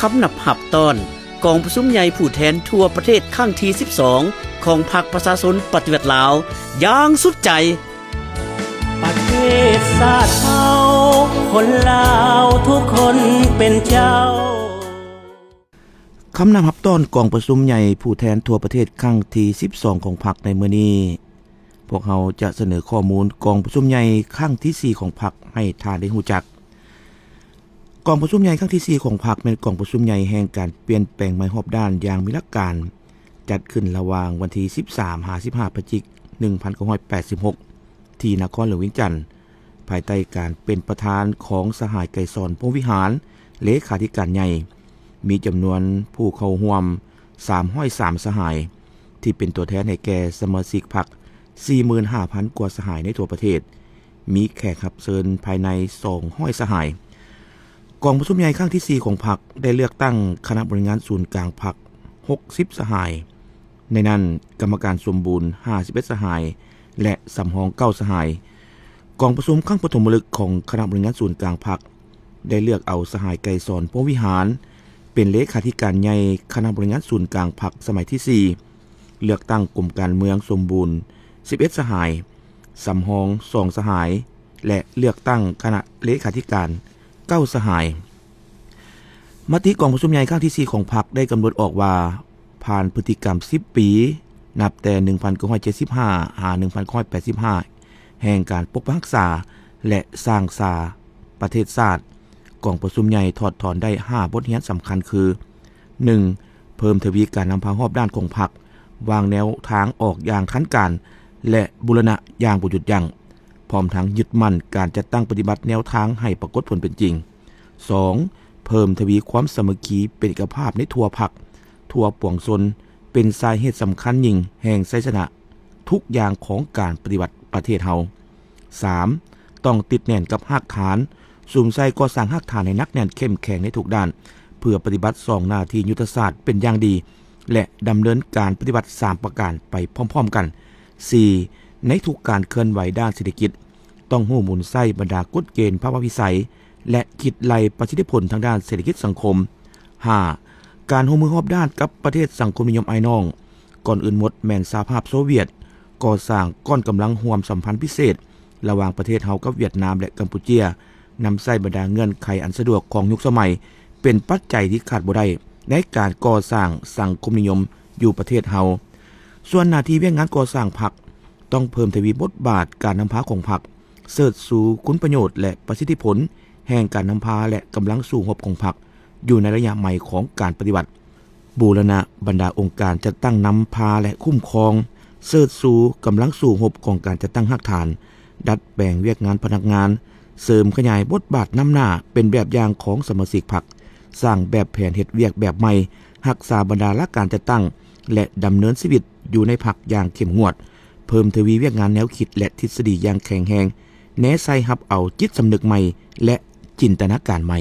คำนับหับตอนกองประชุมใหญ่ผู้แทนทั่วประเทศครั้งที่12ของพรรคประชาชนปฏิวัติลาวอย่างสุดใจประเทศชาติเฮาคนลาวทุกคนเป็นเจ้าคำนำรับต้อนกองประชุมใหญ่ผู้แทนทั่วประเทศครั้งที่12ของพรรคในมื้อนี้พวกเราจะเสนอข้อมูลกองประชุมใหญ่ครั้งที่4ของพรรคให้ท่านได้รู้จักกองประชุมใหญ่ครั้งที่4ของพรรคเป็นกองประชุมใหญ่แห่งการเปลี่ยนแปลงใหม่รอบด้านอย่างมีหลักการจัดขึ้นระหว่างวันที่13-15 พฤศจิกายน 1986ที่นครหลวงเวียงจันทน์ภายใต้การเป็นประธานของสหายไกรสอนพงษ์วิหารเลขาธิการใหญ่มีจำนวนผู้เข้าร่วม303สหายที่เป็นตัวแทนให้แก่สมาชิกพรรค 45,000 กว่าสหายในทั่วประเทศมีแขกรับเชิญภายใน200สหายกองประชุมใหญ่ครั้งที่4ของพรรคได้เลือกตั้งคณะบริหารศูนย์กลางพรรค60สหายในนั้นกรรมการสมบูรณ์51สหายและสำรอง9สหายกองประชุมครั้งปฐมฤกษ์ของคณะบริหารศูนย์กลางพรรคได้เลือกเอาสหายไกรสอนพงษ์วิหารเป็นเลขาธิการใหญ่คณะบริหารศูนย์กลางพรรคสมัยที่4เลือกตั้งกลุ่มการเมืองสมบูรณ์11สหายสำรอง2สหายและเลือกตั้งคณะเลขาธิการ9สหายมติกองประชุมใหญ่ครั้งที่4ของพรรคได้กำหนดออกว่าผ่านพฤติกรรม10ปีนับแต่1975หา1985แห่งการปกปักรักษาและสร้างสาประเทศชาติกองประชุมใหญ่ถอดถอนได้5บทเรียนสำคัญคือ 1. เพิ่มทวีการนำพารอบด้านของพรรควางแนวทางออกอย่างทันการและบูรณะอย่างบ่หยุดยั้งพร้อมทั้งยึดมั่นการจัดตั้งปฏิบัติแนวทางให้ปรากฏผลเป็นจริง 2. เพิ่มทวีความสามัคคีเป็นเอกภาพในทั่วพรรคทั่วปวงชนเป็นสาเหตุสำคัญยิ่งแห่งชัยชนะทุกอย่างของการปฏิบัติประเทศเฮา 3. ต้องติดแน่นกับรากฐานสุ่มใส่ก่อสร้างรากฐานให้นักแน่นเข้มแข็งในทุกด้านเพื่อปฏิบัติ2หน้าที่ยุทธศาสตร์เป็นอย่างดีและดำเนินการปฏิบัติ3ประการไปพร้อมๆกัน 4. ในทุกการเคลื่อนไหวด้านเศรษฐกิจต้องหู้หมุนไส้บรรดากฎเกณฑ์ภาวะวิสัยและคิดไล่ประสิทธิผลทางด้านเศรษฐกิจสังคม 5. การร่วมมือรอบด้านกับประเทศสังคมนิยมไอ้น้องก่อนอื่นหมดแม่นสหภาพโซเวียตก่อสร้างก้อนกำลังร่วมสัมพันธ์พิเศษระหว่างประเทศเฮากับเวียดนามและกัมพูเชียนำใส่บรรดาเงื่อนไขอันสะดวกของยุคสมัยเป็นปัจจัยที่ขาดบ่ได้ในการก่อสร้างสังคมนิยมอยู่ประเทศเฮาส่วนหน้าที่เวียงงานก่อสร้างพรรคต้องเพิ่มทวีบทบาทการนำพาของพรรคเสิร์ชสู่คุณประโยชน์และประสิทธิผลแห่งการนำพาและกำลังสู่รบของพรรคอยู่ในระยะใหม่ของการปฏิบัติบูรณะบรรดาองค์การจัดตั้งนำพาและคุ้มครองเสิร์ชสู่กำลังสู่รบของการจัดตั้งรากฐานดัดแปลงเวียกงานพนักงานเสริมขยายบทบาทนำหน้าเป็นแบบอย่างของสมาชิกพรรคสร้างแบบแผนเฮ็ดเวียกแบบใหม่รักษาบรรดาหลักการจัดตั้งและดำเนินชีวิตอยู่ในพรรคอย่างเข้มงวดเพิ่มทวีเวียกงานแนวคิดและทฤษฎีอย่างแข็งแรงแนะใส่รับเอาจิตสำนึกใหม่และจินตนาการใหม่